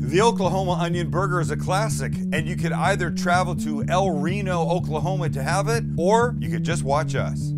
The Oklahoma onion burger is a classic, and you could either travel to Reno, Oklahoma to have it, or you could just watch us.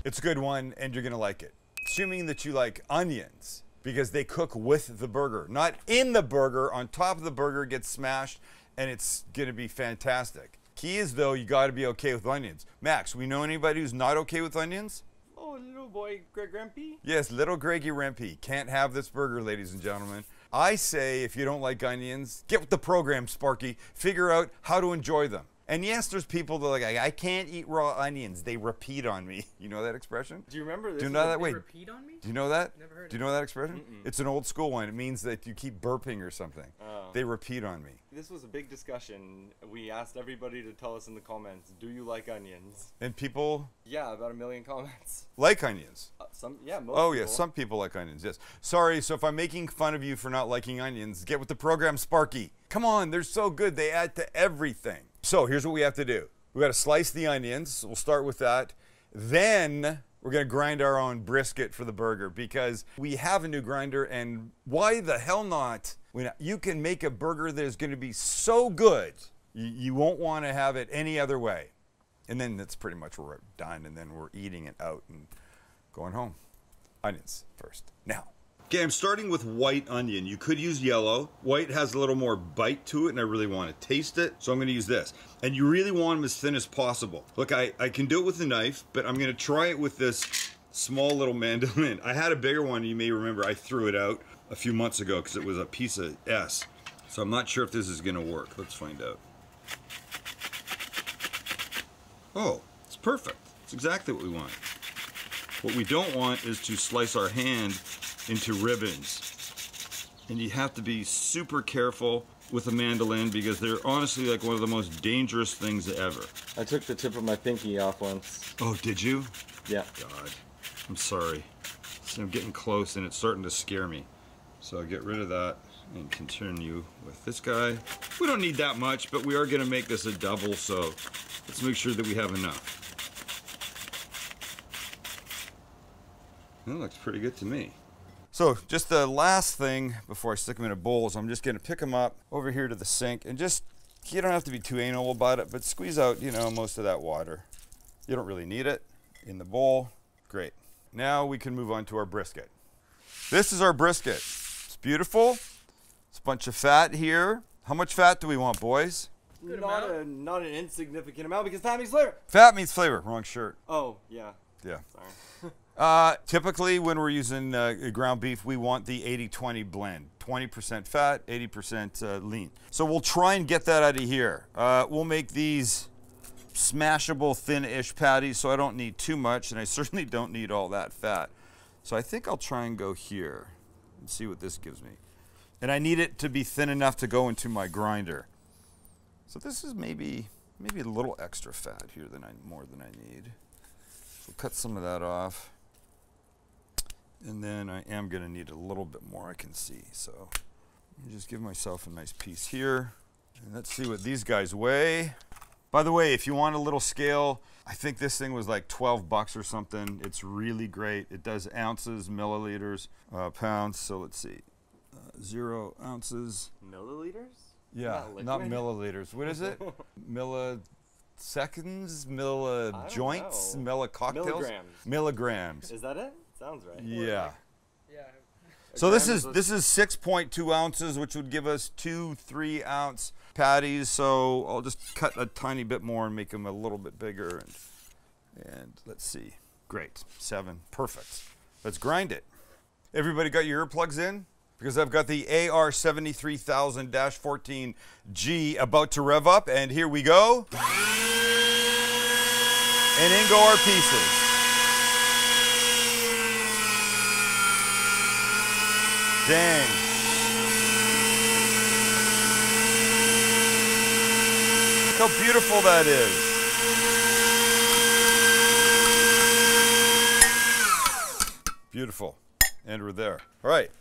It's a good one, and you're gonna like it. Assuming that you like onions, because they cook with the burger, not in the burger, on top of the burger, gets smashed, and it's gonna be fantastic. Key is, though, you gotta be okay with onions. Max, we know anybody who's not okay with onions? Oh, little boy, Greg Rempy? Yes, little Greggy Rempy. Can't have this burger, ladies and gentlemen. I say, if you don't like onions, get with the program, Sparky. Figure out how to enjoy them. And yes, there's people that are like, I can't eat raw onions. They repeat on me. You know that expression? Do you remember this? Do you know that? They Wait. repeat on me? Do you know that? Never heard Do you know that expression? It's an old school one. It means that you keep burping or something. Oh. They repeat on me. This was a big discussion. We asked everybody to tell us in the comments, do you like onions? And people Yeah, about 1 million comments. like onions. Most Oh, people. yes, some people like onions, yes. Sorry, so if I'm making fun of you for not liking onions, get with the program, Sparky. Come on, they're so good. They add to everything. So here's what we have to do. We got to slice the onions. We'll start with that. Then we're going to grind our own brisket for the burger because we have a new grinder, and why the hell not? When you can make a burger that is going to be so good, you won't want to have it any other way. And then that's pretty much where we're done, and then we're eating it out and going home. Onions first. Now. Okay, I'm starting with white onion. You could use yellow. White has a little more bite to it, and I really want to taste it, so I'm going to use this. And you really want them as thin as possible. Look, I can do it with a knife, but I'm going to try it with this small little mandolin. I had a bigger one, you may remember. I threw it out a few months ago because it was a piece of S. So I'm not sure if this is going to work. Let's find out. Oh, it's perfect. It's exactly what we want. What we don't want is to slice our hand into ribbons. And you have to be super careful with a mandolin because they're honestly like one of the most dangerous things ever. I took the tip of my pinky off once. Oh, did you? Yeah. God, I'm sorry. So I'm getting close and it's starting to scare me. So I'll get rid of that and continue with this guy. We don't need that much, but we are gonna make this a double, so let's make sure that we have enough. That looks pretty good to me. So just the last thing before I stick them in a bowl is I'm just going to pick them up over here to the sink and just, you don't have to be too anal about it, but squeeze out, you know, most of that water. You don't really need it in the bowl. Great. Now we can move on to our brisket. This is our brisket. It's beautiful. It's a bunch of fat here. How much fat do we want, boys? Not an insignificant amount because fat means flavor. Fat means flavor. Wrong shirt. Oh, yeah. Yeah. Sorry. Typically, when we're using ground beef, we want the 80-20 blend. 20% fat, 80% lean. So we'll try and get that out of here. We'll make these smashable, thin-ish patties, so I don't need too much, and I certainly don't need all that fat. So I think I'll try and go here and see what this gives me. And I need it to be thin enough to go into my grinder. So this is maybe a little extra fat here more than I need. So cut some of that off. And then I am going to need a little bit more, I can see. So let me just give myself a nice piece here. And let's see what these guys weigh. By the way, if you want a little scale, I think this thing was like 12 bucks or something. It's really great. It does ounces, milliliters, pounds. So let's see. 0 ounces. Milliliters? Yeah, not milliliters. What is it? Milliseconds? Millijoints? Millicocktails? Milligrams. Milligrams. Is that it? Sounds right. Yeah. Yeah. So this is 6.2 ounces, which would give us 2 3-ounce patties. So I'll just cut a tiny bit more and make them a little bit bigger. And let's see. Great. 7. Perfect. Let's grind it. Everybody got your earplugs in? Because I've got the AR73000-14G about to rev up, and here we go. And in go our pieces. Dang. Look how beautiful that is. Beautiful. And we're there. All right.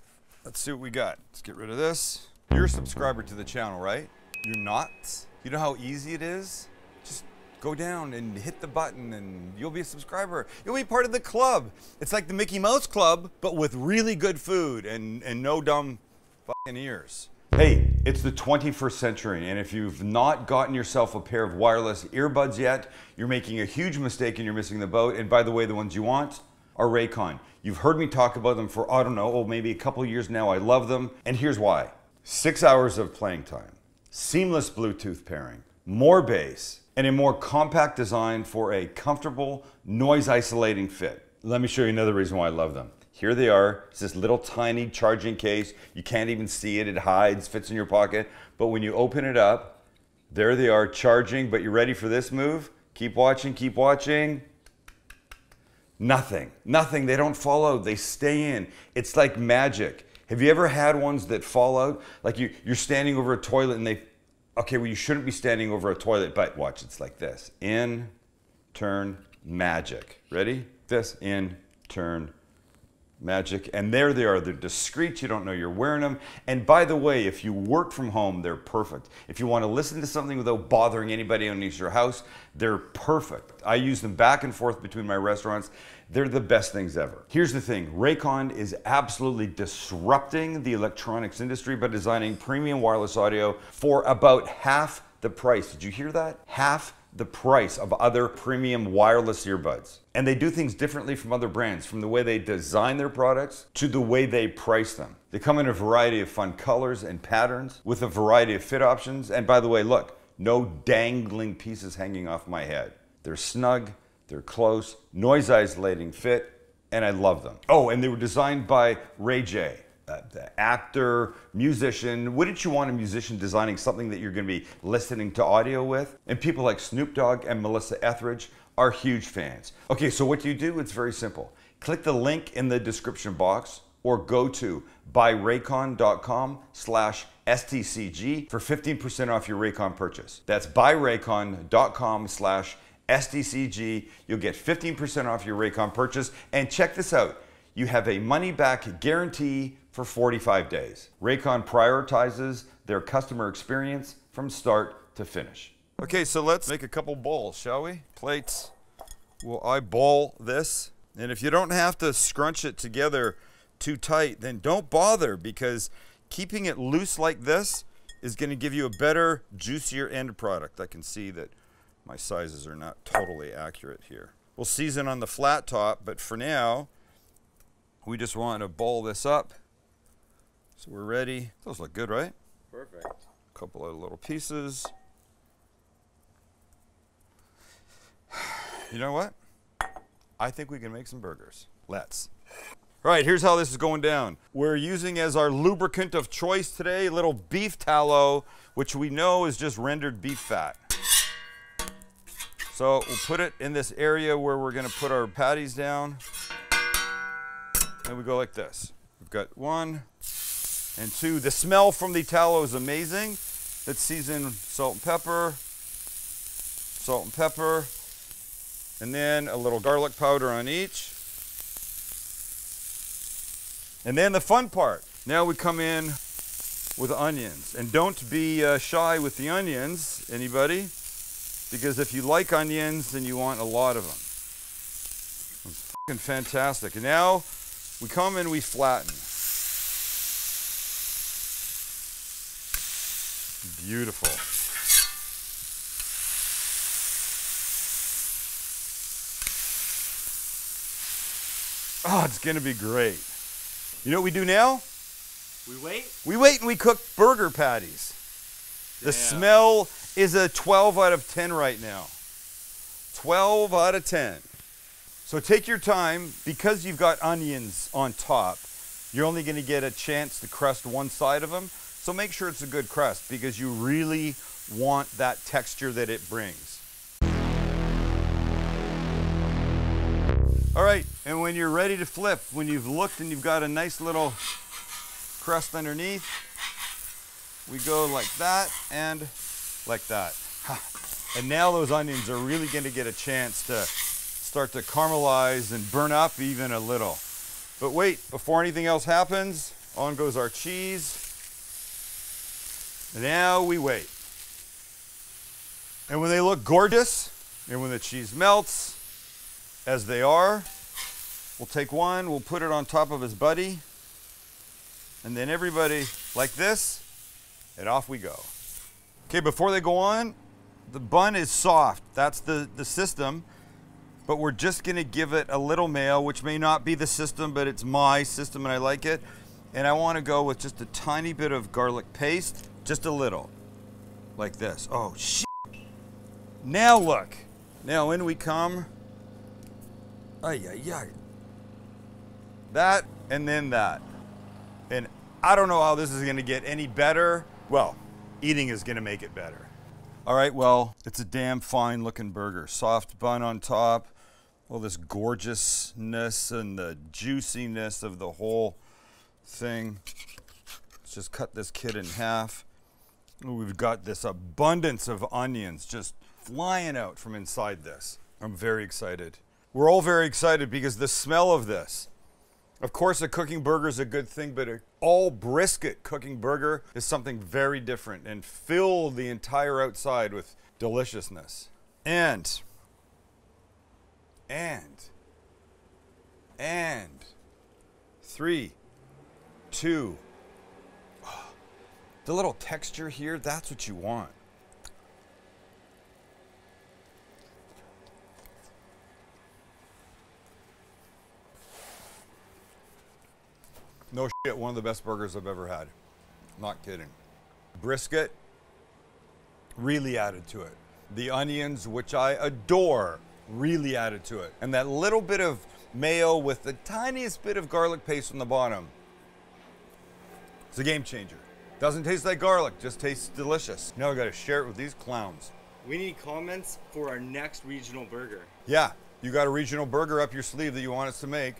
Let's see what we got. Let's get rid of this. You're a subscriber to the channel, right? You're not? You know how easy it is? Just go down and hit the button and you'll be a subscriber. You'll be part of the club. It's like the Mickey Mouse Club, but with really good food and no dumb fucking ears. Hey, it's the 21st century, and if you've not gotten yourself a pair of wireless earbuds yet, you're making a huge mistake and you're missing the boat. And by the way, the ones you want are Raycon. You've heard me talk about them for, I don't know, maybe a couple years now. I love them, and here's why. 6 hours of playing time, seamless Bluetooth pairing, more bass, and a more compact design for a comfortable, noise-isolating fit. Let me show you another reason why I love them. Here they are. It's this little tiny charging case. You can't even see it. It hides, fits in your pocket. But when you open it up, there they are charging. But you ready for this move? Keep watching, keep watching. Nothing. They don't fall out. They stay in. It's like magic. Have you ever had ones that fall out? Like you're standing over a toilet and okay, well, you shouldn't be standing over a toilet, but watch, it's like this. In, turn, magic. Ready? This, in, turn, magic. And there they are. They're discreet. You don't know you're wearing them. And by the way, if you work from home, they're perfect. If you want to listen to something without bothering anybody underneath your house, they're perfect. I use them back and forth between my restaurants. They're the best things ever. Here's the thing. Raycon is absolutely disrupting the electronics industry by designing premium wireless audio for about half the price. Did you hear that? Half the price of other premium wireless earbuds. And they do things differently from other brands, from the way they design their products to the way they price them. They come in a variety of fun colors and patterns with a variety of fit options. And by the way, look, no dangling pieces hanging off my head. They're snug, they're close, noise isolating fit, and I love them. Oh, and they were designed by Ray J, the actor, musician. Wouldn't you want a musician designing something that you're going to be listening to audio with? And people like Snoop Dogg and Melissa Etheridge are huge fans. Okay, so what do? It's very simple. Click the link in the description box or go to buyraycon.com/STCG for 15% off your Raycon purchase. That's buyraycon.com/STCG. You'll get 15% off your Raycon purchase. And check this out. You have a money-back guarantee for 45 days. Raycon prioritizes their customer experience from start to finish. Okay, so let's make a couple bowls, shall we? Plates. We'll eyeball this. And if you don't have to scrunch it together too tight, then don't bother, because keeping it loose like this is going to give you a better, juicier end product. I can see that my sizes are not totally accurate here. We'll season on the flat top, but for now, we just want to ball this up. So we're ready. Those look good, right? Perfect. A couple of little pieces. You know what? I think we can make some burgers. Let's. All right, here's how this is going down. We're using as our lubricant of choice today a little beef tallow, which we know is just rendered beef fat. So we'll put it in this area where we're going to put our patties down. And we go like this. We've got 1 and 2. The smell from the tallow is amazing. Let's season salt and pepper, and then a little garlic powder on each. And then the fun part. Now we come in with onions. And don't be shy with the onions, anybody, because if you like onions, then you want a lot of them. It's fucking fantastic. And now we come and we flatten. Beautiful. Oh, it's gonna be great. You know what we do now? We wait? We wait and we cook burger patties. The smell is a 12 out of 10 right now. 12 out of 10. So take your time. Because you've got onions on top, you're only going to get a chance to crust one side of them. So make sure it's a good crust, because you really want that texture that it brings. All right, and when you're ready to flip, when you've looked and you've got a nice little crust underneath, we go like that and like that. And now those onions are really going to get a chance to start to caramelize and burn up even a little. But wait, before anything else happens, on goes our cheese. And now we wait. And when they look gorgeous, And when the cheese melts, as they are, we'll take one, we'll put it on top of his buddy, and then everybody like this, and off we go. Okay, before they go on, the bun is soft. That's the system, but we're just gonna give it a little mayo, which may not be the system, but it's my system and I like it. And I wanna go with just a tiny bit of garlic paste, just a little, like this. Oh, shit. Now look. Now in we come. Ay, ay, ay. That, and then that. And I don't know how this is gonna get any better. Well, eating is gonna make it better. All right, well, it's a damn fine looking burger. Soft bun on top, all this gorgeousness and the juiciness of the whole thing. Let's just cut this kid in half. Ooh, we've got this abundance of onions just flying out from inside this. I'm very excited. We're all very excited because the smell of this. Of course, a cooking burger is a good thing, but an all brisket cooking burger is something very different and fill the entire outside with deliciousness. And 3, 2. The little texture here, that's what you want. No shit, one of the best burgers I've ever had. Not kidding. Brisket really added to it. The onions, which I adore, really added to it. And that little bit of mayo with the tiniest bit of garlic paste on the bottom. It's a game changer. Doesn't taste like garlic, just tastes delicious. Now I gotta share it with these clowns. We need comments for our next regional burger. Yeah, you got a regional burger up your sleeve that you want us to make,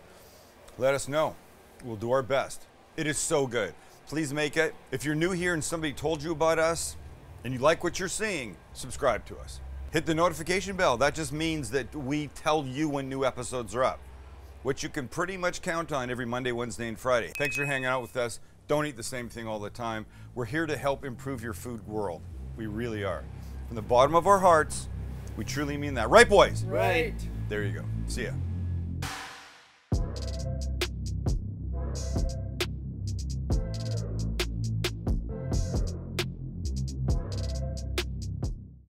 let us know. We'll do our best. It is so good. Please make it. If you're new here and somebody told you about us and you like what you're seeing, subscribe to us. Hit the notification bell. That just means that we tell you when new episodes are up, which you can pretty much count on every Monday, Wednesday, and Friday. Thanks for hanging out with us. Don't eat the same thing all the time. We're here to help improve your food world. We really are. From the bottom of our hearts, we truly mean that. Right, boys? Right. There you go. See ya.